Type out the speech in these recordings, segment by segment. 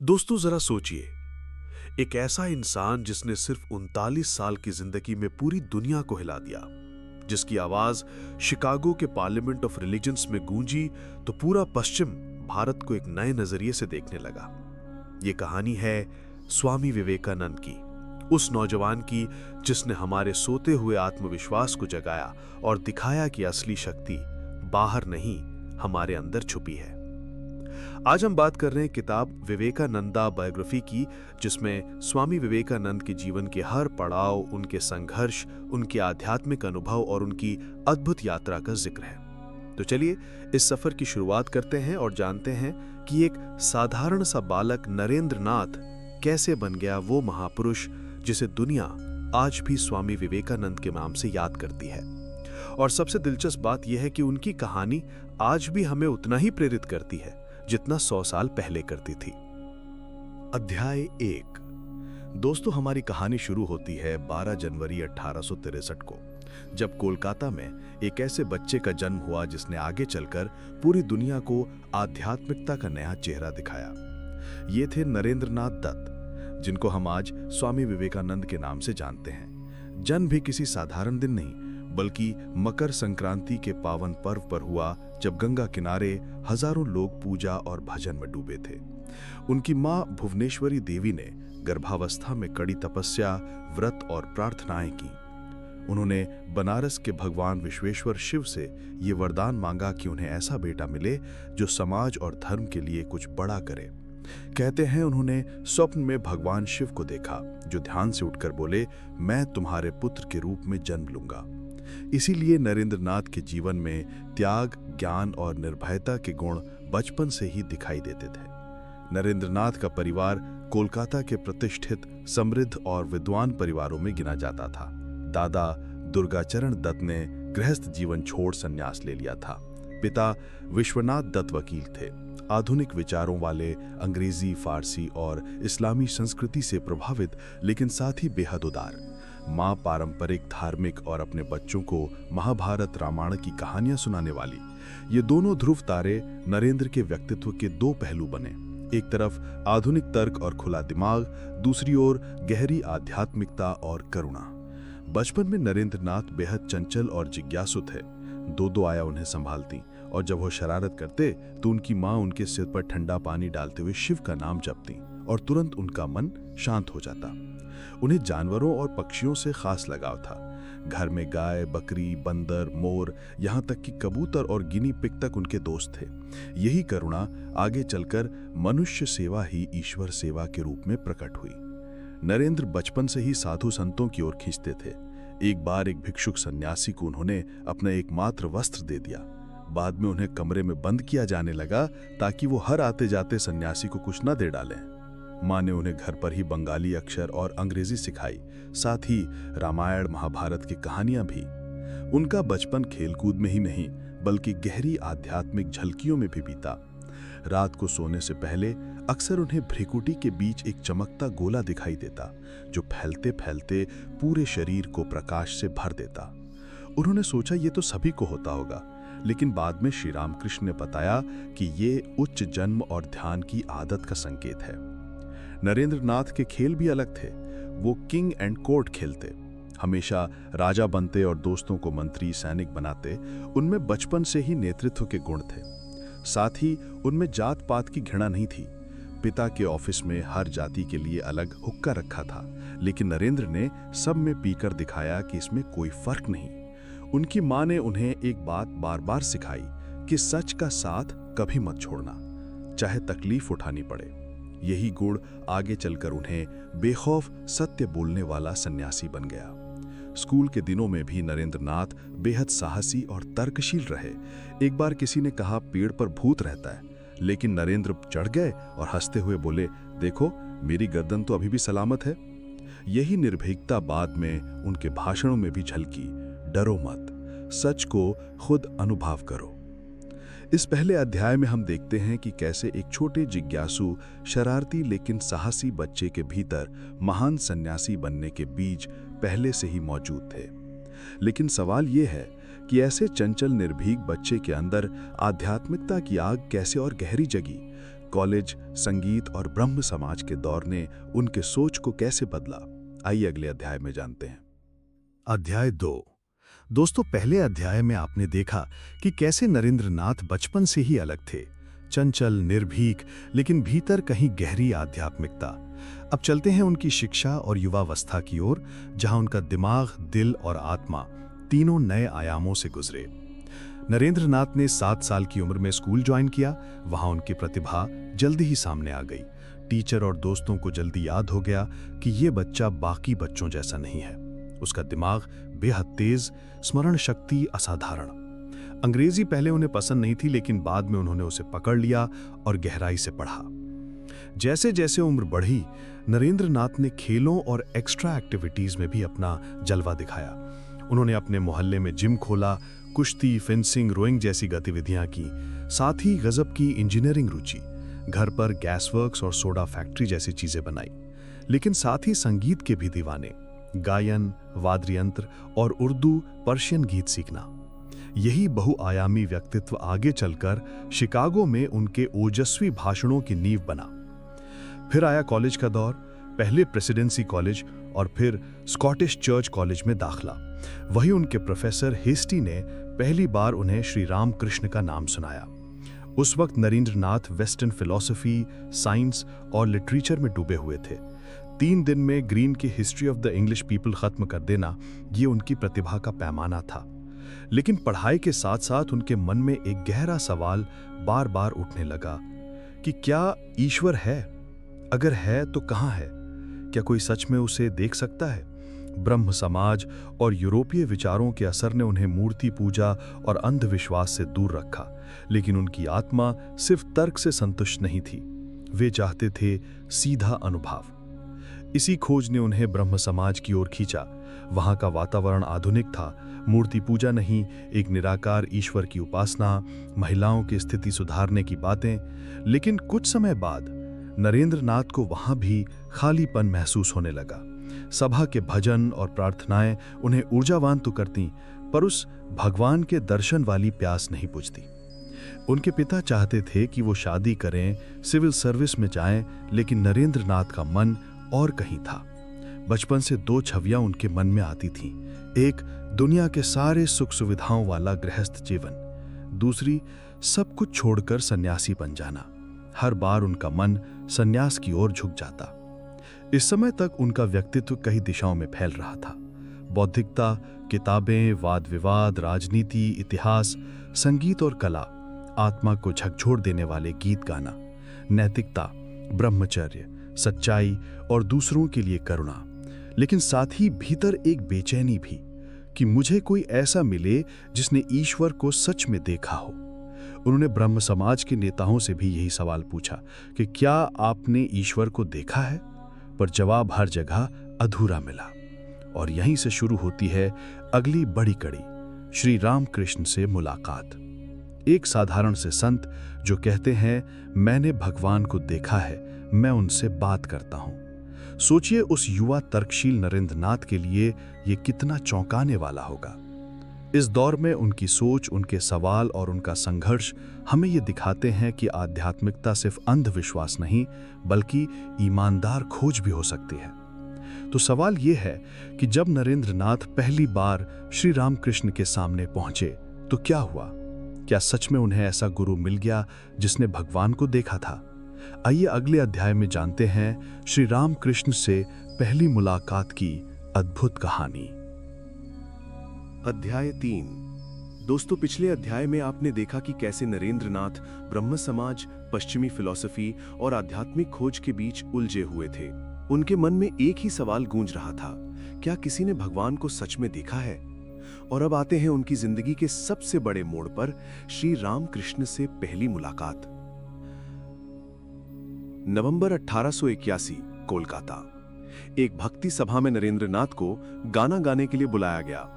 दोस्तों जरा सोचिए, एक ऐसा इंसान जिसने सिर्फ 39 साल की जिंदगी में पूरी दुनिया को हिला दिया, जिसकी आवाज शिकागो के पार्लियामेंट ऑफ रिलीजन्स में गूंजी तो पूरा पश्चिम भारत को एक नए नजरिए से देखने लगा। ये कहानी है स्वामी विवेकानंद की, उस नौजवान की जिसने हमारे सोते हुए आत्मविश्वास को जगाया और दिखाया कि असली शक्ति बाहर नहीं, हमारे अंदर छुपी है। आज हम बात कर रहे हैं किताब विवेकानंदा बायोग्राफी की, जिसमें स्वामी विवेकानंद के जीवन के हर पड़ाव, उनके संघर्ष, उनके आध्यात्मिक अनुभव और उनकी अद्भुत यात्रा का जिक्र है। तो चलिए इस सफर की शुरुआत करते हैं और जानते हैं कि एक साधारण सा बालक नरेंद्र नाथ कैसे बन गया वो महापुरुष जिसे दुनिया आज भी स्वामी विवेकानंद के नाम से याद करती है। और सबसे दिलचस्प बात यह है कि उनकी कहानी आज भी हमें उतना ही प्रेरित करती है जितना 100 साल पहले करती थी। अध्याय 1। दोस्तों, हमारी कहानी शुरू होती है 12 जनवरी 1863 को, जब कोलकाता में एक ऐसे बच्चे का जन्म हुआ जिसने आगे चलकर पूरी दुनिया को आध्यात्मिकता का नया चेहरा दिखाया। ये थे नरेंद्र नाथ दत्त, जिनको हम आज स्वामी विवेकानंद के नाम से जानते हैं। जन्म भी किसी साधारण दिन नहीं, बल्कि मकर संक्रांति के पावन पर्व पर हुआ, जब गंगा किनारे हजारों लोग पूजा और भजन में डूबे थे। उनकी मां भुवनेश्वरी देवी ने गर्भावस्था में कड़ी तपस्या, व्रत और प्रार्थनाएं की। उन्होंने बनारस के भगवान विश्वेश्वर शिव से ये वरदान मांगा कि उन्हें ऐसा बेटा मिले जो समाज और धर्म के लिए कुछ बड़ा करे। कहते हैं उन्होंने स्वप्न में भगवान शिव को देखा, जो ध्यान से उठकर बोले, मैं तुम्हारे पुत्र के रूप में जन्म लूंगा। इसीलिए नरेंद्र नाथ के जीवन में त्याग, ज्ञान और निर्भयता के गुण बचपन से ही दिखाई देते थे। नरेंद्र नाथ का परिवार कोलकाता के प्रतिष्ठित, समृद्ध और विद्वान परिवारों में गिना जाता था। दादा दुर्गाचरण दत्त ने गृहस्थ जीवन छोड़ संन्यास ले लिया था। पिता विश्वनाथ दत्त वकील थे, आधुनिक विचारों वाले, अंग्रेजी, फारसी और इस्लामी संस्कृति से प्रभावित, लेकिन साथ ही बेहद उदार। मां पारंपरिक, धार्मिक और अपने बच्चों को महाभारत, रामायण की कहानियां सुनाने वाली। ये दोनों ध्रुव तारे नरेंद्र के व्यक्तित्व के दो पहलू बने। एक तरफ आधुनिक तर्क और खुला दिमाग, दूसरी ओर गहरी आध्यात्मिकता और करुणा। बचपन में नरेंद्र नाथ बेहद चंचल और जिज्ञासु थे। दो आया उन्हें संभालती, और जब वो शरारत करते तो उनकी मां उनके सिर पर ठंडा पानी डालते हुए शिव का नाम जपती और तुरंत उनका मन शांत हो जाता। उन्हें जानवरों और पक्षियों से खास लगाव था। घर में गाय, बकरी, बंदर, मोर, यहाँ तक कि कबूतर और गिनी पिग तक उनके दोस्त थे। यही करुणा आगे चलकर मनुष्य सेवा ही ईश्वर सेवा के रूप में प्रकट हुई। नरेंद्र बचपन से ही साधु संतों की ओर खींचते थे। एक बार एक भिक्षुक सन्यासी को उन्होंने अपना एकमात्र वस्त्र दे दिया। बाद में उन्हें कमरे में बंद किया जाने लगा ताकि वो हर आते जाते सन्यासी को कुछ न दे डालें। मां ने उन्हें घर पर ही बंगाली अक्षर और अंग्रेजी सिखाई, साथ ही रामायण, महाभारत की कहानियां भी। उनका बचपन खेलकूद में ही नहीं, बल्कि गहरी आध्यात्मिक झलकियों में भी बीता। रात को सोने से पहले अक्सर उन्हें भ्रिकुटी के बीच एक चमकता गोला दिखाई देता, जो फैलते फैलते पूरे शरीर को प्रकाश से भर देता। उन्होंने सोचा ये तो सभी को होता होगा, लेकिन बाद में श्री रामकृष्ण ने बताया कि ये उच्च जन्म और ध्यान की आदत का संकेत है। नरेंद्र नाथ के खेल भी अलग थे। वो किंग एंड कोर्ट खेलते, हमेशा राजा बनते और दोस्तों को मंत्री, सैनिक बनाते। उनमें बचपन से ही नेतृत्व के गुण थे। साथ ही उनमें जात पात की घृणा नहीं थी। पिता के ऑफिस में हर जाति के लिए अलग हुक्का रखा था, लेकिन नरेंद्र ने सब में पीकर दिखाया कि इसमें कोई फर्क नहीं। उनकी मां ने उन्हें एक बात बार बार सिखाई कि सच का साथ कभी मत छोड़ना, चाहे तकलीफ उठानी पड़े। यही गुण आगे चलकर उन्हें बेखौफ सत्य बोलने वाला सन्यासी बन गया। स्कूल के दिनों में भी नरेंद्र नाथ बेहद साहसी और तर्कशील रहे। एक बार किसी ने कहा पेड़ पर भूत रहता है, लेकिन नरेंद्र चढ़ गए और हंसते हुए बोले, देखो मेरी गर्दन तो अभी भी सलामत है। यही निर्भीकता बाद में उनके भाषणों में भी झलकी। डरो मत, सच को खुद अनुभव करो। इस पहले अध्याय में हम देखते हैं कि कैसे एक छोटे जिज्ञासु, शरारती लेकिन साहसी बच्चे के भीतर महान सन्यासी बनने के बीज पहले से ही मौजूद थे। लेकिन सवाल यह है कि ऐसे चंचल, निर्भीक बच्चे के अंदर आध्यात्मिकता की आग कैसे और गहरी जगी। कॉलेज, संगीत और ब्रह्म समाज के दौर ने उनके सोच को कैसे बदला, आइए अगले अध्याय में जानते हैं। अध्याय 2। दोस्तों, पहले अध्याय में आपने देखा कि कैसे नरेंद्र नाथ बचपन से ही अलग थे, चंचल, निर्भीक, लेकिन भीतर कहीं गहरी आध्यात्मिकता। अब चलते हैं उनकी शिक्षा और युवावस्था की ओर, जहां उनका दिमाग, दिल और आत्मा तीनों नए आयामों से गुजरे। नरेंद्र नाथ ने 7 साल की उम्र में स्कूल ज्वाइन किया। वहां उनकी प्रतिभा जल्दी ही सामने आ गई। टीचर और दोस्तों को जल्दी याद हो गया कि ये बच्चा बाकी बच्चों जैसा नहीं है। उसका दिमाग बेहद तेज, स्मरण शक्ति असाधारण। अंग्रेजी पहले उन्हें पसंद नहीं थी, लेकिन बाद में उन्होंने उसे पकड़ लिया और गहराई से पढ़ा। जैसे जैसे उम्र बढ़ी, नरेंद्र नाथ ने खेलों और एक्स्ट्रा एक्टिविटीज में भी अपना जलवा दिखाया। उन्होंने अपने मोहल्ले में जिम खोला, कुश्ती, फेंसिंग, रोइंग जैसी गतिविधियां की। साथ ही गजब की इंजीनियरिंग रुचि, घर पर गैस वर्क्स और सोडा फैक्ट्री जैसी चीजें बनाई। लेकिन साथ ही संगीत के भी दीवाने, गायन, वाद्य यंत्र और उर्दू, पर्शियन गीत सीखना। यही बहुआयामी व्यक्तित्व आगे चलकर शिकागो में उनके ओजस्वी भाषणों की नींव बना। फिर आया कॉलेज का दौर, पहले प्रेसिडेंसी कॉलेज और फिर स्कॉटिश चर्च कॉलेज में दाखला। वही उनके प्रोफेसर हेस्टी ने पहली बार उन्हें श्री राम कृष्ण का नाम सुनाया। उस वक्त नरेंद्र नाथ वेस्टर्न फिलॉसफी, साइंस और लिटरेचर में डूबे हुए थे। 3 दिन में ग्रीन की history of the English people खत्म कर देना, ये उनकी प्रतिभा का पैमाना था। लेकिन पढ़ाई के साथ साथ उनके मन में एक गहरा सवाल बार बार उठने लगा कि क्या ईश्वर है? अगर है तो कहाँ है? क्या कोई सच में उसे देख सकता है? ब्रह्म समाज और यूरोपीय विचारों के असर ने उन्हें मूर्ति पूजा और अंधविश्वास से दूर रखा। लेकिन उनकी आत्मा सिर्फ तर्क से संतुष्ट नहीं थी। वे चाहते थे सीधा अनुभव। इसी खोज ने उन्हें ब्रह्म समाज की ओर खींचा। वहां का वातावरण आधुनिक था, मूर्ति पूजा नहीं, एक निराकार ईश्वर की उपासना, महिलाओं की स्थिति सुधारने की बातें। लेकिन कुछ समय बाद नरेंद्र नाथ को वहां भी खालीपन महसूस होने लगा। सभा के भजन और प्रार्थनाएं उन्हें ऊर्जावान तो करती, पर उस भगवान के दर्शन वाली प्यास नहीं बुझती। उनके पिता चाहते थे कि वो शादी करें, सिविल सर्विस में जाएं, लेकिन नरेंद्र नाथ का मन और कहीं था। बचपन से 2 छवियां उनके मन में आती थीं। एक, दुनिया के सारे सुख सुविधाओं वाला गृहस्थ जीवन। दूसरी, सब कुछ छोड़कर सन्यासी बन जाना। हर बार उनका मन सन्यास की ओर झुक जाता। इस समय तक उनका व्यक्तित्व कई दिशाओं में फैल रहा था। बौद्धिकता, किताबें, वाद विवाद, राजनीति, इतिहास, संगीत और कला, आत्मा को झकझोर देने वाले गीत गाना, नैतिकता, ब्रह्मचर्य, सच्चाई और दूसरों के लिए करुणा। लेकिन साथ ही भीतर एक बेचैनी भी कि मुझे कोई ऐसा मिले जिसने ईश्वर को सच में देखा हो। उन्होंने ब्रह्म समाज के नेताओं से भी यही सवाल पूछा कि क्या आपने ईश्वर को देखा है? पर जवाब हर जगह अधूरा मिला। और यहीं से शुरू होती है अगली बड़ी कड़ी, श्री राम कृष्ण से मुलाकात। एक साधारण से संत जो कहते हैं, मैंने भगवान को देखा है, मैं उनसे बात करता हूं। सोचिए उस युवा तर्कशील नरेंद्र नाथ के लिए यह कितना चौंकाने वाला होगा। इस दौर में उनकी सोच, उनके सवाल और उनका संघर्ष हमें ये दिखाते हैं कि आध्यात्मिकता सिर्फ अंधविश्वास नहीं, बल्कि ईमानदार खोज भी हो सकती है। तो सवाल ये है कि जब नरेंद्र नाथ पहली बार श्री रामकृष्ण के सामने पहुंचे तो क्या हुआ? क्या सच में उन्हें ऐसा गुरु मिल गया जिसने भगवान को देखा था? आइए अगले अध्याय में जानते हैं श्री रामकृष्ण से पहली मुलाकात की अद्भुत कहानी। अध्याय 3। दोस्तों, पिछले अध्याय में आपने देखा कि कैसे नरेंद्र नाथ ब्रह्म समाज, पश्चिमी फिलॉसफी और आध्यात्मिक खोज के बीच उलझे हुए थे। उनके मन में एक ही सवाल गूंज रहा था, क्या किसी ने भगवान को सच में देखा है? और अब आते हैं उनकी जिंदगी के सबसे बड़े मोड़ पर, श्री रामकृष्ण से पहली मुलाकात। नवंबर 1881, कोलकाता। एक भक्ति सभा में नरेंद्र नाथ को गाना गाने के लिए बुलाया गया।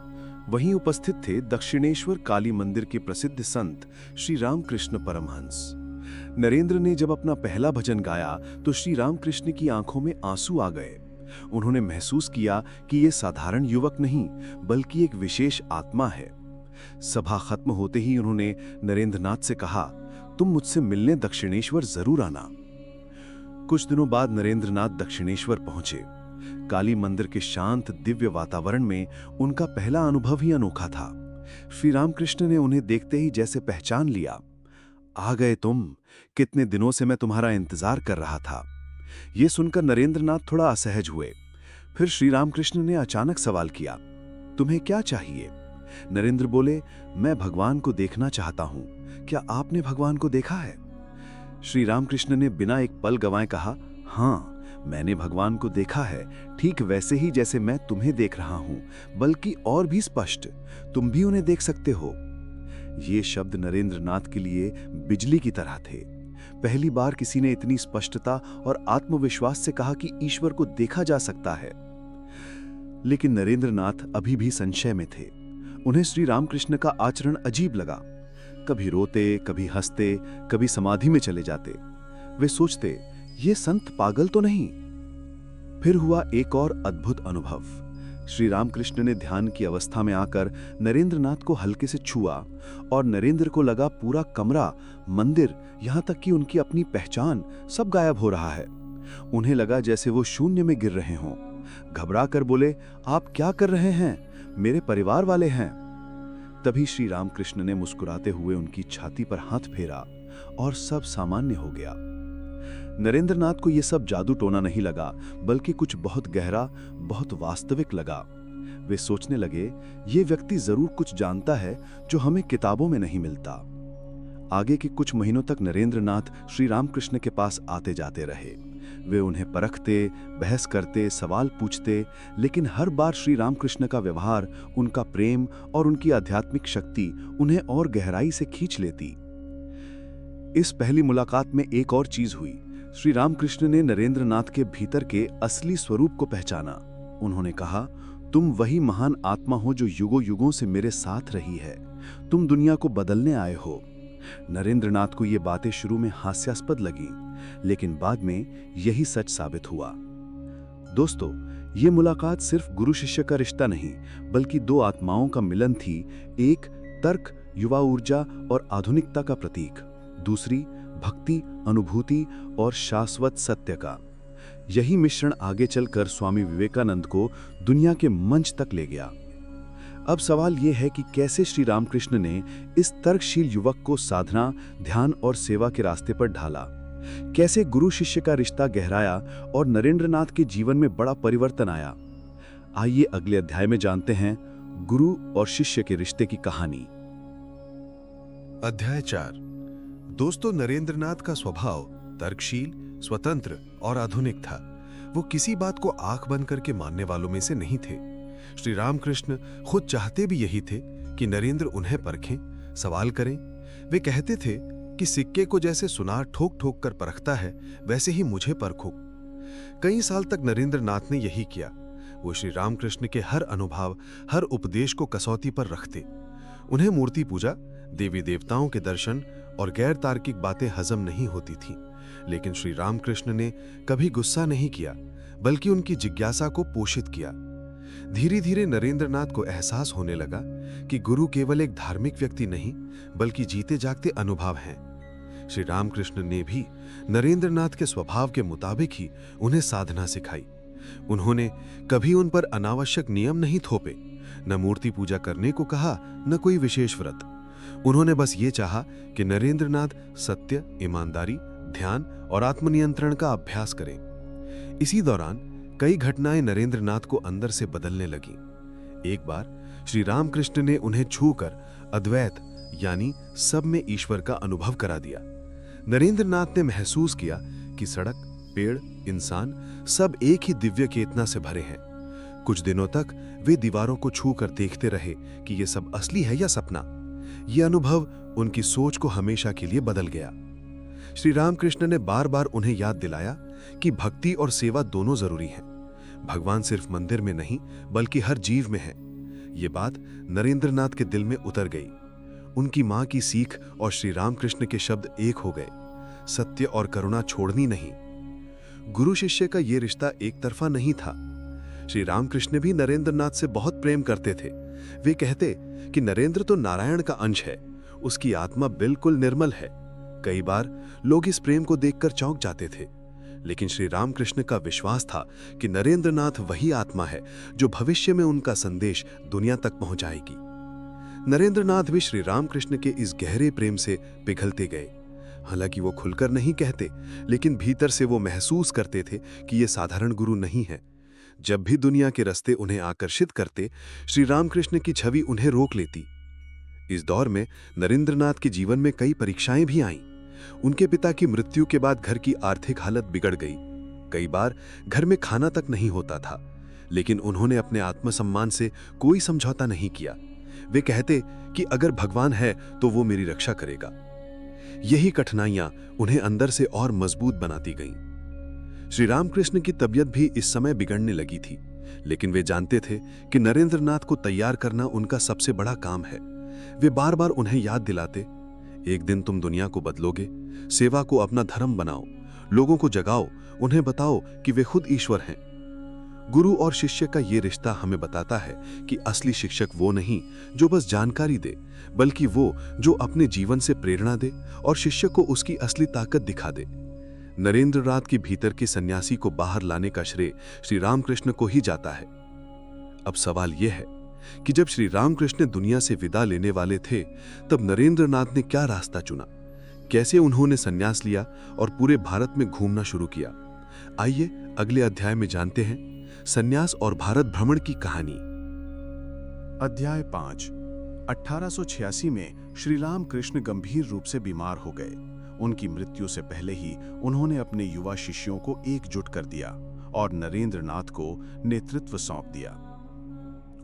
वहीं उपस्थित थे दक्षिणेश्वर काली मंदिर के प्रसिद्ध संत श्री रामकृष्ण परमहंस। नरेंद्र ने जब अपना पहला भजन गाया तो श्री रामकृष्ण की आंखों में आंसू आ गए। उन्होंने महसूस किया कि ये साधारण युवक नहीं, बल्कि एक विशेष आत्मा है। सभा खत्म होते ही उन्होंने नरेंद्र नाथ से कहा, तुम मुझसे मिलने दक्षिणेश्वर जरूर आना। कुछ दिनों बाद नरेंद्रनाथ दक्षिणेश्वर पहुंचे। काली मंदिर के शांत दिव्य वातावरण में उनका पहला अनुभव ही अनोखा था। श्री रामकृष्ण ने उन्हें देखते ही जैसे पहचान लिया। आ गए तुम, कितने दिनों से मैं तुम्हारा इंतजार कर रहा था। यह सुनकर नरेंद्रनाथ थोड़ा असहज हुए। फिर श्री रामकृष्ण ने अचानक सवाल किया, तुम्हें क्या चाहिए? नरेंद्र बोले, मैं भगवान को देखना चाहता हूं। क्या आपने भगवान को देखा है? श्री रामकृष्ण ने बिना एक पल गंवाए कहा, हाँ, मैंने भगवान को देखा है, ठीक वैसे ही जैसे मैं तुम्हें देख रहा हूं, बल्कि और भी स्पष्ट। तुम भी उन्हें देख सकते हो। ये शब्द नरेंद्रनाथ के लिए बिजली की तरह थे। पहली बार किसी ने इतनी स्पष्टता और आत्मविश्वास से कहा कि ईश्वर को देखा जा सकता है। लेकिन नरेंद्रनाथ अभी भी संशय में थे। उन्हें श्री रामकृष्ण का आचरण अजीब लगा। कभी रोते, कभी हंसते, कभी समाधि में चले जाते। वे सोचते, ये संत पागल तो नहीं? फिर हुआ एक और अद्भुत अनुभव। श्री रामकृष्ण ने ध्यान की अवस्था में आकर नरेंद्रनाथ को हल्के से छुआ और नरेंद्र को लगा पूरा कमरा, मंदिर, यहां तक कि उनकी अपनी पहचान सब गायब हो रहा है। उन्हें लगा जैसे वो शून्य में गिर रहे हों। घबरा कर बोले, आप क्या कर रहे हैं? मेरे परिवार वाले हैं। तभी श्री रामकृष्ण ने मुस्कुराते हुए उनकी छाती पर हाथ फेरा और सब सामान्य हो गया। नरेंद्रनाथ को यह सब जादू टोना नहीं लगा, बल्कि कुछ बहुत गहरा, बहुत वास्तविक लगा। वे सोचने लगे, ये व्यक्ति जरूर कुछ जानता है जो हमें किताबों में नहीं मिलता। आगे के कुछ महीनों तक नरेंद्रनाथ श्री रामकृष्ण के पास आते जाते रहे। वे उन्हें परखते, बहस करते, सवाल पूछते, लेकिन हर बार श्री रामकृष्ण का व्यवहार, उनका प्रेम और उनकी आध्यात्मिक शक्ति उन्हें और गहराई से खींच लेती। इस पहली मुलाकात में एक और चीज हुई। श्री रामकृष्ण ने नरेंद्रनाथ के भीतर के असली स्वरूप को पहचाना। उन्होंने कहा, तुम वही महान आत्मा हो जो युगों युगों से मेरे साथ रही है। तुम दुनिया को बदलने आए हो। नरेंद्रनाथ को ये बातें शुरू में हास्यास्पद लगी, लेकिन बाद में यही सच साबित हुआ। दोस्तों, ये मुलाकात सिर्फ गुरु शिष्य का रिश्ता नहीं, बल्कि दो आत्माओं का मिलन थी। एक तर्क, युवा ऊर्जा और आधुनिकता का प्रतीक, दूसरी भक्ति, अनुभूति और शाश्वत सत्य का। यही मिश्रण आगे चलकर स्वामी विवेकानंद को दुनिया के मंच तक ले गया। अब सवाल यह है कि कैसे श्री रामकृष्ण ने इस तर्कशील युवक को साधना, ध्यान और सेवा के रास्ते पर ढाला। कैसे गुरु शिष्य का रिश्ता गहराया और नरेंद्रनाथ के जीवन में बड़ा परिवर्तन आया। आइए अगले अध्याय में जानते हैं गुरु और शिष्य के रिश्ते की कहानी। अध्याय 4। दोस्तों, नरेंद्रनाथ का स्वभाव तर्कशील, स्वतंत्र और आधुनिक था। वो किसी बात को आंख बंद करके मानने वालों में से नहीं थे। श्री रामकृष्ण खुद चाहते भी यही थे कि नरेंद्र उन्हें परखें, सवाल करें। वे कहते थे कि सिक्के को जैसे सुनार ठोक ठोक कर परखता है, वैसे ही मुझे परखो। कई साल तक नरेंद्रनाथ ने यही किया। वो श्री रामकृष्ण के हर अनुभव, हर उपदेश को कसौटी पर रखते। उन्हें मूर्ति पूजा, देवी देवताओं के दर्शन और गैर तार्किक बातें हजम नहीं होती थीं, लेकिन श्री रामकृष्ण ने कभी गुस्सा नहीं किया, बल्कि उनकी जिज्ञासा को पोषित किया। धीरे धीरे नरेंद्रनाथ को एहसास होने लगा कि गुरु केवल एक धार्मिक व्यक्ति नहीं, बल्कि जीते जागते अनुभव हैं। श्री रामकृष्ण ने भी नरेंद्रनाथ के स्वभाव के मुताबिक ही उन्हें साधना सिखाई। उन्होंने कभी उन पर अनावश्यक नियम नहीं थोपे, न मूर्ति पूजा करने को कहा, न कोई विशेष व्रत। उन्होंने बस ये चाहा कि नरेंद्रनाथ सत्य, ईमानदारी, ध्यान और आत्मनियंत्रण का अभ्यास करें। इसी दौरान कई घटनाएं नरेंद्रनाथ को अंदर से बदलने लगीं। एक बार श्री रामकृष्ण ने उन्हें छूकर अद्वैत यानी सब में ईश्वर का अनुभव करा दिया। नरेंद्रनाथ ने महसूस किया कि सड़क, पेड़, इंसान सब एक ही दिव्य चेतना से भरे हैं। कुछ दिनों तक वे दीवारों को छूकर देखते रहे कि ये सब असली है या सपना। ये अनुभव उनकी सोच को हमेशा के लिए बदल गया। श्री रामकृष्ण ने बार बार उन्हें याद दिलाया कि भक्ति और सेवा दोनों जरूरी हैं। भगवान सिर्फ मंदिर में नहीं, बल्कि हर जीव में है। ये बात नरेंद्रनाथ के दिल में उतर गई। उनकी मां की सीख और श्री रामकृष्ण के शब्द एक हो गए, सत्य और करुणा छोड़नी नहीं। गुरु शिष्य का ये रिश्ता एक तरफा नहीं था। श्री रामकृष्ण भी नरेंद्रनाथ से बहुत प्रेम करते थे। वे कहते कि नरेंद्र तो नारायण का अंश है, उसकी आत्मा बिल्कुल निर्मल है। कई बार लोग इस प्रेम को देखकर चौंक जाते थे, लेकिन श्री रामकृष्ण का विश्वास था कि नरेंद्रनाथ वही आत्मा है जो भविष्य में उनका संदेश दुनिया तक पहुंचाएगी। नरेंद्रनाथ भी श्री रामकृष्ण के इस गहरे प्रेम से पिघलते गए। हालांकि वो खुलकर नहीं कहते, लेकिन भीतर से वो महसूस करते थे कि ये साधारण गुरु नहीं है। जब भी दुनिया के रास्ते उन्हें आकर्षित करते, श्री रामकृष्ण की छवि उन्हें रोक लेती। इस दौर में नरेंद्रनाथ के जीवन में कई परीक्षाएं भी आईं। उनके पिता की मृत्यु के बाद घर की आर्थिक हालत बिगड़ गई। कई बार घर में खाना तक नहीं होता था, लेकिन उन्होंने अपने आत्मसम्मान से कोई समझौता नहीं किया। वे कहते कि अगर भगवान है तो वो मेरी रक्षा करेगा। यही कठिनाइयां उन्हें अंदर से और मजबूत बनाती गईं। श्री रामकृष्ण की तबीयत भी इस समय बिगड़ने लगी थी, लेकिन वे जानते थे कि नरेंद्रनाथ को तैयार करना उनका सबसे बड़ा काम है। वे बार बार उन्हें याद दिलाते, एक दिन तुम दुनिया को बदलोगे, सेवा को अपना धर्म बनाओ, लोगों को जगाओ, उन्हें बताओ कि वे खुद ईश्वर हैं। गुरु और शिष्य का ये रिश्ता हमें बताता है कि असली शिक्षक वो नहीं जो बस जानकारी दे, बल्कि वो जो अपने जीवन से प्रेरणा दे और शिष्य को उसकी असली ताकत दिखा दे। नरेंद्रनाथ के भीतर के सन्यासी को बाहर लाने का श्रेय श्री रामकृष्ण को ही जाता है। अब सवाल यह है कि जब श्री रामकृष्ण दुनिया से विदा लेने वाले थे, तब नरेंद्रनाथ ने क्या रास्ता चुना, कैसे उन्होंने संन्यास लिया और पूरे भारत में घूमना शुरू किया। आइए अगले अध्याय में जानते हैं संन्यास और भारत भ्रमण की कहानी। अध्याय 5। 1886 में श्री रामकृष्ण गंभीर रूप से बीमार हो गए। उनकी मृत्यु से पहले ही उन्होंने अपने युवा शिष्यों को एकजुट कर दिया और नरेंद्रनाथ को नेतृत्व सौंप दिया।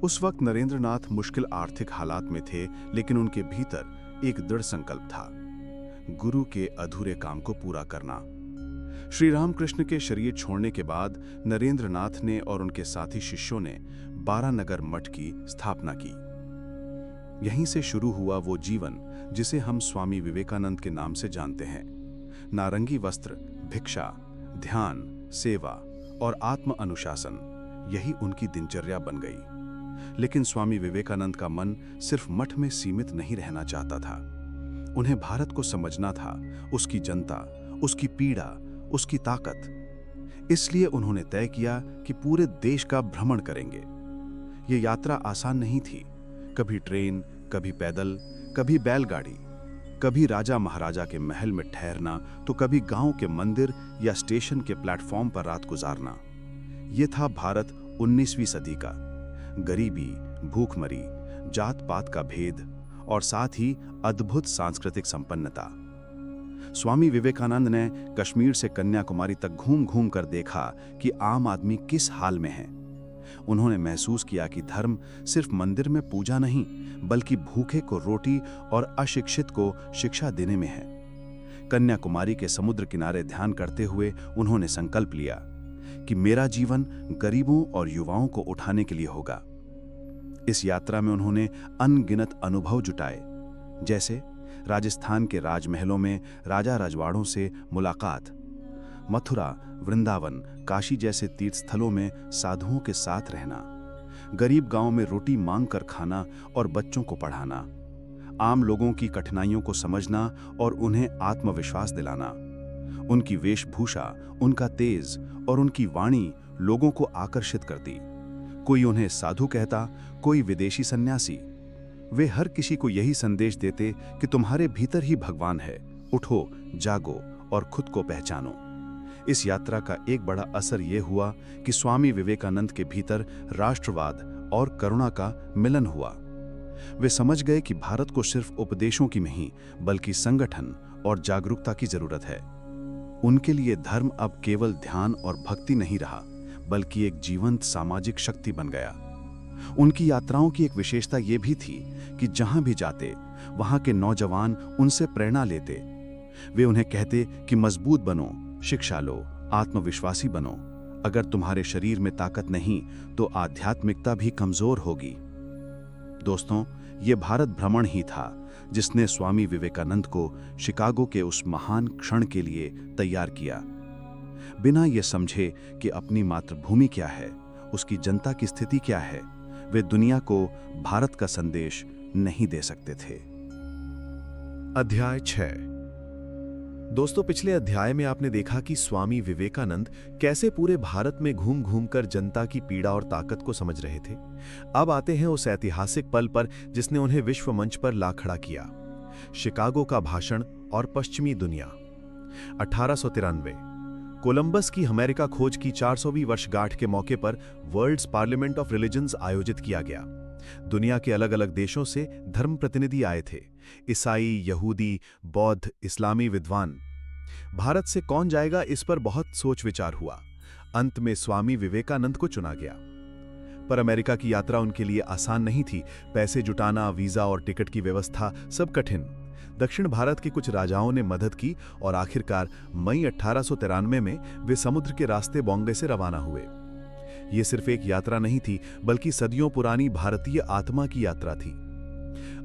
उस वक्त नरेंद्रनाथ मुश्किल आर्थिक हालात में थे, लेकिन उनके भीतर एक दृढ़ संकल्प था, गुरु के अधूरे काम को पूरा करना। श्री रामकृष्ण के शरीर छोड़ने के बाद नरेंद्रनाथ ने और उनके साथी शिष्यों ने 12 नगर मठ की स्थापना की। यहीं से शुरू हुआ वो जीवन जिसे हम स्वामी विवेकानंद के नाम से जानते हैं। नारंगी वस्त्र, भिक्षा, ध्यान, सेवा और आत्म अनुशासन, यही उनकी दिनचर्या बन गई। लेकिन स्वामी विवेकानंद का मन सिर्फ मठ में सीमित नहीं रहना चाहता था। उन्हें भारत को समझना था, उसकी जनता, उसकी पीड़ा, उसकी ताकत। इसलिए उन्होंने तय किया कि पूरे देश का भ्रमण करेंगे। ये यात्रा आसान नहीं थी। कभी ट्रेन, कभी पैदल, कभी बैलगाड़ी, कभी राजा महाराजा के महल में ठहरना, तो कभी गांव के मंदिर या स्टेशन के प्लेटफॉर्म पर रात गुजारना। ये था भारत 19वीं सदी का। गरीबी, भूखमरी, जात पात का भेद और साथ ही अद्भुत सांस्कृतिक संपन्नता। स्वामी विवेकानंद ने कश्मीर से कन्याकुमारी तक घूम घूम कर देखा कि आम आदमी किस हाल में है। उन्होंने महसूस किया कि धर्म सिर्फ मंदिर में पूजा नहीं, बल्कि भूखे को रोटी और अशिक्षित को शिक्षा देने में है। कन्याकुमारी के समुद्र किनारे ध्यान करते हुए उन्होंने संकल्प लिया कि मेरा जीवन गरीबों और युवाओं को उठाने के लिए होगा। इस यात्रा में उन्होंने अनगिनत अनुभव जुटाए, जैसे राजस्थान के राजमहलों में राजा रजवाड़ों से मुलाकात, मथुरा, वृंदावन, काशी जैसे तीर्थ स्थलों में साधुओं के साथ रहना, गरीब गांव में रोटी मांग कर खाना और बच्चों को पढ़ाना, आम लोगों की कठिनाइयों को समझना और उन्हें आत्मविश्वास दिलाना। उनकी वेशभूषा, उनका तेज और उनकी वाणी लोगों को आकर्षित करती। कोई उन्हें साधु कहता, कोई विदेशी सन्यासी। वे हर किसी को यही संदेश देते कि तुम्हारे भीतर ही भगवान है, उठो, जागो और खुद को पहचानो। इस यात्रा का एक बड़ा असर यह हुआ कि स्वामी विवेकानंद के भीतर राष्ट्रवाद और करुणा का मिलन हुआ। वे समझ गए कि भारत को सिर्फ उपदेशों की नहीं, बल्कि संगठन और जागरूकता की जरूरत है। उनके लिए धर्म अब केवल ध्यान और भक्ति नहीं रहा, बल्कि एक जीवंत सामाजिक शक्ति बन गया। उनकी यात्राओं की एक विशेषता यह भी थी कि जहां भी जाते, वहां के नौजवान उनसे प्रेरणा लेते। वे उन्हें कहते कि मजबूत बनो, शिक्षा लो, आत्मविश्वासी बनो। अगर तुम्हारे शरीर में ताकत नहीं, तो आध्यात्मिकता भी कमजोर होगी। दोस्तों, ये भारत भ्रमण ही था जिसने स्वामी विवेकानंद को शिकागो के उस महान क्षण के लिए तैयार किया। बिना ये समझे कि अपनी मातृभूमि क्या है, उसकी जनता की स्थिति क्या है, वे दुनिया को भारत का संदेश नहीं दे सकते थे। अध्याय 6। दोस्तों, पिछले अध्याय में आपने देखा कि स्वामी विवेकानंद कैसे पूरे भारत में घूम घूम कर जनता की पीड़ा और ताकत को समझ रहे थे। अब आते हैं उस ऐतिहासिक पल पर जिसने उन्हें विश्व मंच पर ला खड़ा किया, शिकागो का भाषण और पश्चिमी दुनिया। 1893 कोलंबस की अमेरिका खोज की 400वीं वर्षगांठ के मौके पर वर्ल्ड्स पार्लियामेंट ऑफ रिलीजन्स आयोजित किया गया। दुनिया के अलग अलग देशों से धर्म प्रतिनिधि आए थे, ईसाई, यहूदी, बौद्ध, इस्लामी विद्वान। भारत से कौन जाएगा, इस पर बहुत सोच विचार हुआ। अंत में स्वामी विवेकानंद को चुना गया। पर अमेरिका की यात्रा उनके लिए आसान नहीं थी। पैसे जुटाना, वीजा और टिकट की व्यवस्था सब कठिन। दक्षिण भारत के कुछ राजाओं ने मदद की और आखिरकार मई 1893 में वे समुद्र के रास्ते बॉम्बे से रवाना हुए। ये सिर्फ एक यात्रा नहीं थी, बल्कि सदियों पुरानी भारतीय आत्मा की यात्रा थी।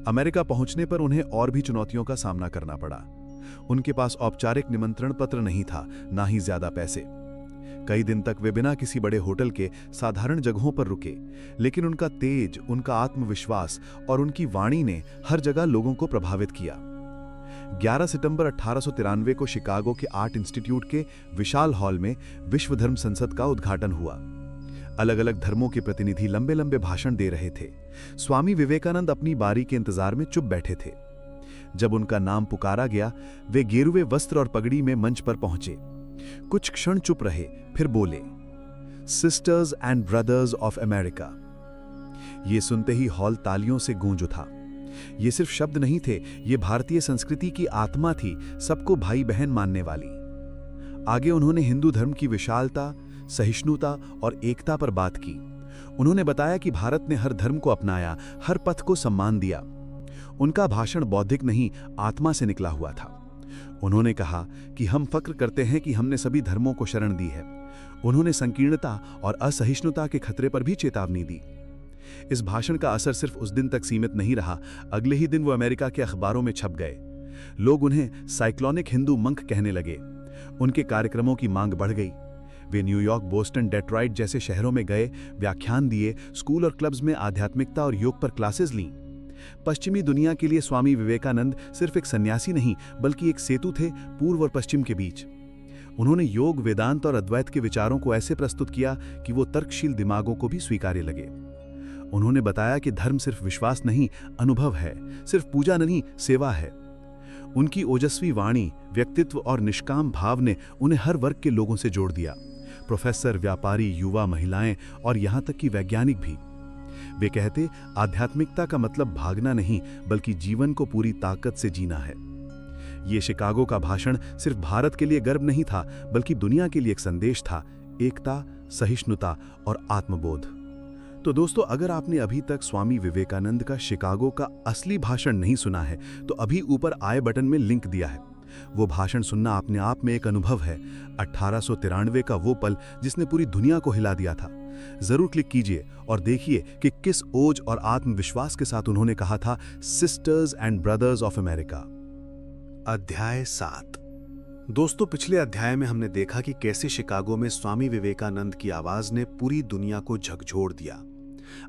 अमेरिका पहुंचने पर उन्हें और भी चुनौतियों का सामना करना पड़ा। उनके पास औपचारिक निमंत्रण पत्र नहीं था, ना ही ज्यादा पैसे। कई दिन तक वे बिना किसी बड़े होटल के साधारण जगहों पर रुके, लेकिन उनका तेज, उनका आत्मविश्वास और उनकी वाणी ने हर जगह लोगों को प्रभावित किया। 11 सितंबर 1893 को शिकागो के आर्ट इंस्टीट्यूट के विशाल हॉल में विश्व धर्म संसद का उद्घाटन हुआ। अलग अलग धर्मों के प्रतिनिधि लंबे लंबे भाषण दे रहे थे। स्वामी विवेकानंद अपनी बारी के इंतजार में चुप बैठे थे। जब उनका नाम पुकारा गया, वे गेरुए वस्त्र और पगड़ी में मंच पर पहुंचे। कुछ क्षण चुप रहे, फिर बोले, sisters and brothers of America. ये सुनते ही हॉल तालियों से गूंज उठा। ये सिर्फ शब्द नहीं थे, ये भारतीय संस्कृति की आत्मा थी, सबको भाई बहन मानने वाली। आगे उन्होंने हिंदू धर्म की विशालता, सहिष्णुता और एकता पर बात की। उन्होंने बताया कि भारत ने हर धर्म को अपनाया, हर पथ को सम्मान दिया। उनका भाषण बौद्धिक नहीं, आत्मा से निकला हुआ था। उन्होंने कहा कि हम फक्र करते हैं कि हमने सभी धर्मों को शरण दी है। उन्होंने संकीर्णता और असहिष्णुता के खतरे पर भी चेतावनी दी। इस भाषण का असर सिर्फ उस दिन तक सीमित नहीं रहा। अगले ही दिन वो अमेरिका के अखबारों में छप गए। लोग उन्हें साइक्लोनिक हिंदू मंक कहने लगे। उनके कार्यक्रमों की मांग बढ़ गई। वे न्यूयॉर्क, बोस्टन, डेट्रॉइट जैसे शहरों में गए, व्याख्यान दिए, स्कूल और क्लब्स में आध्यात्मिकता और योग पर क्लासेस लीं। पश्चिमी दुनिया के लिए स्वामी विवेकानंद सिर्फ एक सन्यासी नहीं, बल्कि एक सेतु थे पूर्व और पश्चिम के बीच। उन्होंने योग, वेदांत और अद्वैत के विचारों को ऐसे प्रस्तुत किया कि वो तर्कशील दिमागों को भी स्वीकार्य लगे। उन्होंने बताया कि धर्म सिर्फ विश्वास नहीं, अनुभव है, सिर्फ पूजा नहीं, सेवा है। उनकी ओजस्वी वाणी, व्यक्तित्व और निष्काम भाव ने उन्हें हर वर्ग के लोगों से जोड़ दिया। प्रोफेसर, व्यापारी, युवा, महिलाएं और यहां तक कि वैज्ञानिक भी। वे कहते, आध्यात्मिकता का मतलब भागना नहीं, बल्कि जीवन को पूरी ताकत से जीना है। ये शिकागो का भाषण सिर्फ भारत के लिए गर्व नहीं था, बल्कि दुनिया के लिए एक संदेश था, एकता, सहिष्णुता और आत्मबोध। तो दोस्तों, अगर आपने अभी तक स्वामी विवेकानंद का शिकागो का असली भाषण नहीं सुना है, तो अभी ऊपर आई बटन में लिंक दिया है। वो भाषण सुनना अपने आप में एक अनुभव है। 1893 का वो पल जिसने पूरी दुनिया को हिला दिया था। जरूर क्लिक कीजिए और देखिए कि किस ओज और आत्मविश्वास के साथ उन्होंने कहा था, sisters and brothers of America. अध्याय 7। दोस्तों, पिछले अध्याय में हमने देखा कि कैसे शिकागो में स्वामी विवेकानंद की आवाज ने पूरी दुनिया को झकझोर दिया।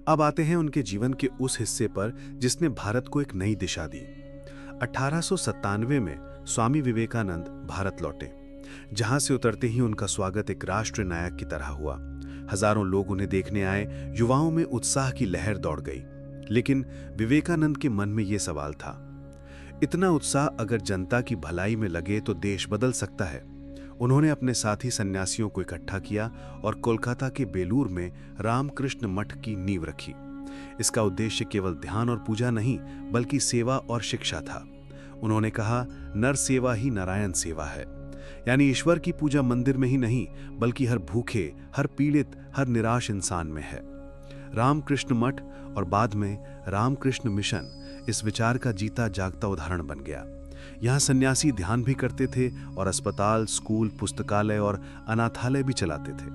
अब आते हैं उनके जीवन के उस हिस्से पर जिसने भारत को एक नई दिशा दी। 1897 में स्वामी विवेकानंद भारत लौटे, जहां से उतरते ही उनका स्वागत एक राष्ट्र नायक की तरह हुआ। हजारों लोग उन्हें देखने आए, युवाओं में उत्साह की लहर दौड़ गई। लेकिन विवेकानंद के मन में यह सवाल था, इतना उत्साह अगर जनता की भलाई में लगे तो देश बदल सकता है। उन्होंने अपने साथी सन्यासियों को इकट्ठा किया और कोलकाता के बेलूर में रामकृष्ण मठ की नींव रखी। इसका उद्देश्य केवल ध्यान और पूजा नहीं, बल्कि सेवा और शिक्षा था। उन्होंने कहा, नर सेवा ही नारायण सेवा है, यानी ईश्वर की पूजा मंदिर में ही नहीं, बल्कि हर भूखे, हर पीड़ित, हर निराश इंसान में है। रामकृष्ण मठ और बाद में रामकृष्ण मिशन इस विचार का जीता जागता उदाहरण बन गया। यहाँ सन्यासी ध्यान भी करते थे और अस्पताल, स्कूल, पुस्तकालय और अनाथालय भी चलाते थे।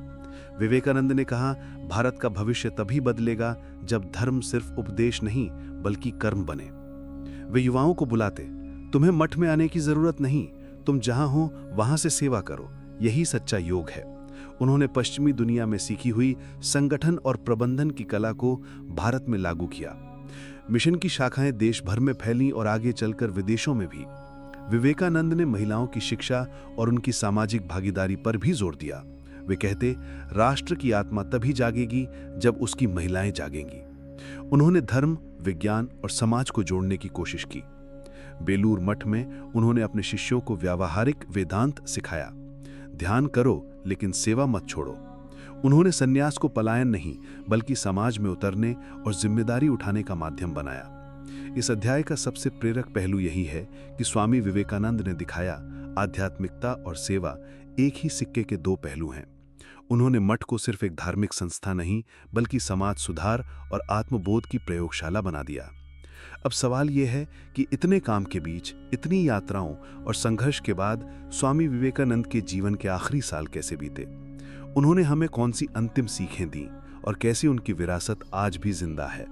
विवेकानंद ने कहा, भारत का भविष्य तभी बदलेगा जब धर्म सिर्फ उपदेश नहीं, बल्कि कर्म बने। वे युवाओं को बुलाते, तुम्हें मठ में आने की जरूरत नहीं, तुम जहां हो वहां से सेवा करो, यही सच्चा योग है। उन्होंने पश्चिमी दुनिया में सीखी हुई संगठन और प्रबंधन की कला को भारत में लागू किया। मिशन की शाखाएं देश भर में फैलीं और आगे चलकर विदेशों में भी। विवेकानंद ने महिलाओं की शिक्षा और उनकी सामाजिक भागीदारी पर भी जोर दिया। वे कहते, राष्ट्र की आत्मा तभी जागेगी जब उसकी महिलाएं जागेंगी। उन्होंने धर्म, विज्ञान और समाज को जोड़ने की कोशिश की। बेलूर मठ में उन्होंने अपने शिष्यों को व्यावहारिक वेदांत सिखाया। ध्यान करो लेकिन सेवा मत छोड़ो। उन्होंने सन्यास को पलायन नहीं बल्कि समाज में उतरने और जिम्मेदारी उठाने का माध्यम बनाया। इस अध्याय का सबसे प्रेरक पहलू यही है कि स्वामी विवेकानंद ने दिखाया, आध्यात्मिकता और सेवा एक ही सिक्के के दो पहलू हैं। उन्होंने मठ को सिर्फ एक धार्मिक संस्था नहीं बल्कि समाज सुधार और आत्मबोध की प्रयोगशाला बना दिया। अब सवाल यह है कि इतने काम के बीच, इतनी यात्राओं और संघर्ष के बाद स्वामी विवेकानंद के जीवन के आखिरी साल कैसे बीते? उन्होंने हमें कौन सी अंतिम सीखें दी और कैसे उनकी विरासत आज भी जिंदा है?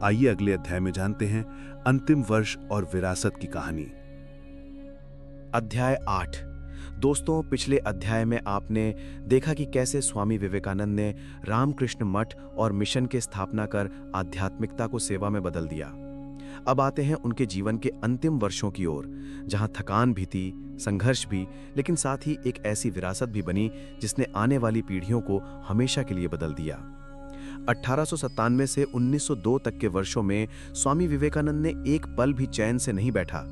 आइए अगले अध्याय में जानते हैं अंतिम वर्ष और विरासत की कहानी। अध्याय 8। दोस्तों, पिछले अध्याय में आपने देखा कि कैसे स्वामी विवेकानंद ने रामकृष्ण मठ और मिशन की स्थापना कर आध्यात्मिकता को सेवा में बदल दिया। अब आते हैं उनके जीवन के अंतिम वर्षों की ओर, जहां थकान भी थी, संघर्ष भी, लेकिन साथ ही एक ऐसी विरासत भी बनी जिसने आने वाली पीढ़ियों को हमेशा के लिए बदल दिया। 1897 से 1902 तक के वर्षों में स्वामी विवेकानंद ने एक पल भी चैन से नहीं बैठा।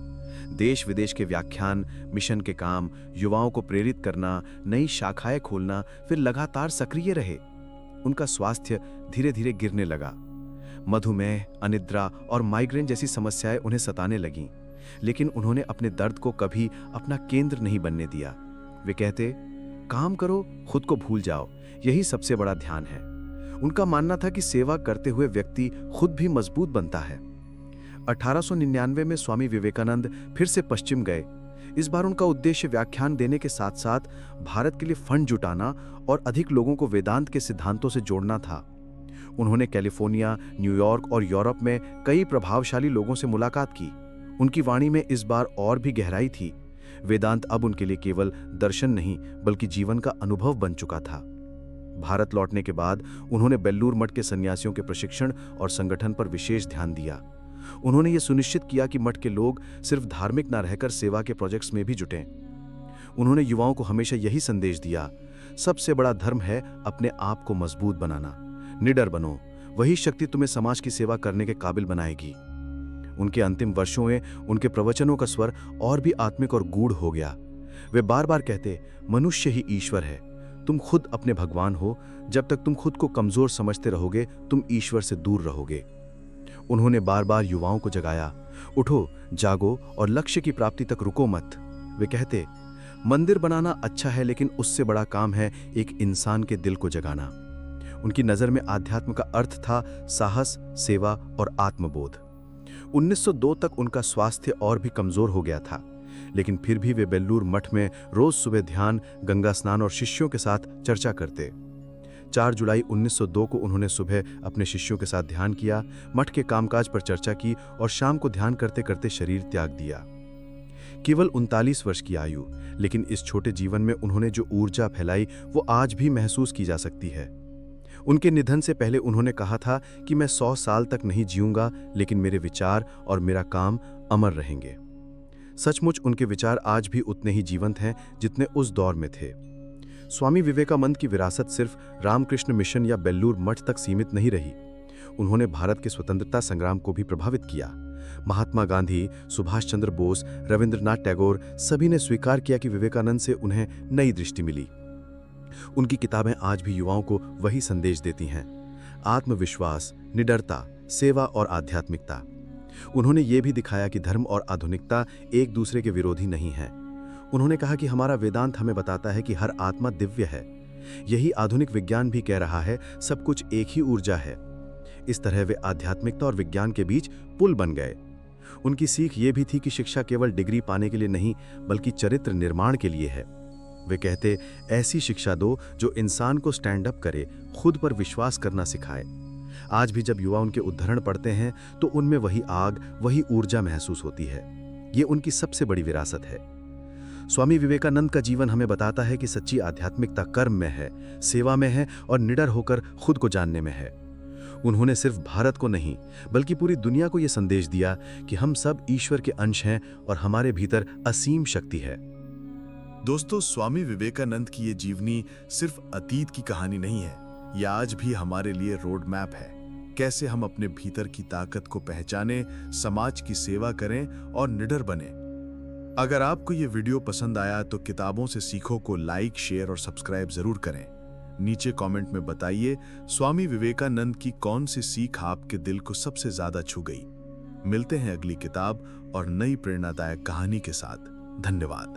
देश विदेश के व्याख्यान, मिशन के काम, युवाओं को प्रेरित करना, नई शाखाएं खोलना, फिर लगातार सक्रिय रहे। उनका स्वास्थ्य धीरे धीरे गिरने लगा। मधुमेह, अनिद्रा और माइग्रेन जैसी समस्याएं उन्हें सताने लगीं, लेकिन उन्होंने अपने दर्द को कभी अपना केंद्र नहीं बनने दिया। वे कहते, काम करो, खुद को भूल जाओ, यही सबसे बड़ा ध्यान है। उनका मानना था कि सेवा करते हुए व्यक्ति खुद भी मजबूत बनता है। 1899 में स्वामी विवेकानंद फिर से पश्चिम गए। इस बार उनका उद्देश्य व्याख्यान देने के साथ साथ भारत के लिए फंड जुटाना और अधिक लोगों को वेदांत के सिद्धांतों से जोड़ना था। उन्होंने कैलिफोर्निया, न्यूयॉर्क और यूरोप में कई प्रभावशाली लोगों से मुलाकात की। उनकी वाणी में इस बार और भी गहराई थी। वेदांत अब उनके लिए केवल दर्शन नहीं बल्कि जीवन का अनुभव बन चुका था। भारत लौटने के बाद उन्होंने बेल्लूर मठ के सन्यासियों के प्रशिक्षण और संगठन पर विशेष ध्यान दिया। उन्होंने ये सुनिश्चित किया कि मठ के लोग सिर्फ धार्मिक न रहकर सेवा के प्रोजेक्ट्स में भी जुटें। उन्होंने युवाओं को हमेशा यही संदेश दिया, सबसे बड़ा धर्म है अपने आप को मजबूत बनाना। निडर बनो, वही शक्ति तुम्हें समाज की सेवा करने के काबिल बनाएगी। उनके अंतिम वर्षों में उनके प्रवचनों का स्वर और भी आत्मिक और गूढ़ हो गया। वे बार बार कहते, मनुष्य ही ईश्वर है, तुम खुद अपने भगवान हो। जब तक तुम खुद को कमजोर समझते रहोगे, तुम ईश्वर से दूर रहोगे। उन्होंने बार बार युवाओं को जगाया, उठो, जागो और लक्ष्य की प्राप्ति तक रुको मत। वे कहते, मंदिर बनाना अच्छा है, लेकिन उससे बड़ा काम है एक इंसान के दिल को जगाना। उनकी नजर में आध्यात्म का अर्थ था साहस, सेवा और आत्मबोध। 1902 तक उनका स्वास्थ्य और भी कमजोर हो गया था, लेकिन फिर भी वे बेल्लूर मठ में रोज सुबह ध्यान, गंगा स्नान और शिष्यों के साथ चर्चा करते। 4 जुलाई 1902 को उन्होंने सुबह अपने शिष्यों के साथ ध्यान किया, मठ के कामकाज पर चर्चा की और शाम को ध्यान करते करते शरीर त्याग दिया। केवल 39 वर्ष की आयु, लेकिन इस छोटे जीवन में उन्होंने जो ऊर्जा फैलाई वो आज भी महसूस की जा सकती है। उनके निधन से पहले उन्होंने कहा था कि मैं 100 साल तक नहीं जीऊंगा, लेकिन मेरे विचार और मेरा काम अमर रहेंगे। सचमुच उनके विचार आज भी उतने ही जीवंत हैं जितने उस दौर में थे। स्वामी विवेकानंद की विरासत सिर्फ रामकृष्ण मिशन या बेल्लूर मठ तक सीमित नहीं रही। उन्होंने भारत के स्वतंत्रता संग्राम को भी प्रभावित किया। महात्मा गांधी, सुभाष चंद्र बोस, रविंद्रनाथ टैगोर सभी ने स्वीकार किया कि विवेकानंद से उन्हें नई दृष्टि मिली। उनकी किताबें आज भी युवाओं को वही संदेश देती हैं, आत्मविश्वास, निडरता, सेवा और आध्यात्मिकता। उन्होंने ये भी दिखाया कि धर्म और आधुनिकता एक दूसरे के विरोधी नहीं हैं। उन्होंने कहा कि हमारा वेदांत हमें बताता है कि हर आत्मा दिव्य है। यही आधुनिक विज्ञान भी कह रहा है, सब कुछ एक ही ऊर्जा है। इस तरह वे आध्यात्मिकता और विज्ञान के बीच पुल बन गए। उनकी सीख ये भी थी कि शिक्षा केवल डिग्री पाने के लिए नहीं बल्कि चरित्र निर्माण के लिए है। वे कहते, ऐसी शिक्षा दो जो इंसान को स्टैंड अप करे, खुद पर विश्वास करना सिखाए। आज भी जब युवा उनके उद्धरण पढ़ते हैं तो उनमें वही आग, वही ऊर्जा महसूस होती है। ये उनकी सबसे बड़ी विरासत है। स्वामी विवेकानंद का जीवन हमें बताता है कि सच्ची आध्यात्मिकता कर्म में है, सेवा में है और निडर होकर खुद को जानने में है। उन्होंने सिर्फ भारत को नहीं बल्कि पूरी दुनिया को यह संदेश दिया कि हम सब ईश्वर के अंश हैं और हमारे भीतर असीम शक्ति है। दोस्तों, स्वामी विवेकानंद की ये जीवनी सिर्फ अतीत की कहानी नहीं है, यह आज भी हमारे लिए रोड मैप है। कैसे हम अपने भीतर की ताकत को पहचानें, समाज की सेवा करें और निडर बने। अगर आपको ये वीडियो पसंद आया तो किताबों से सीखो को लाइक, शेयर और सब्सक्राइब जरूर करें। नीचे कमेंट में बताइए स्वामी विवेकानंद की कौन सी सीख आपके दिल को सबसे ज्यादा छू गई। मिलते हैं अगली किताब और नई प्रेरणादायक कहानी के साथ। धन्यवाद।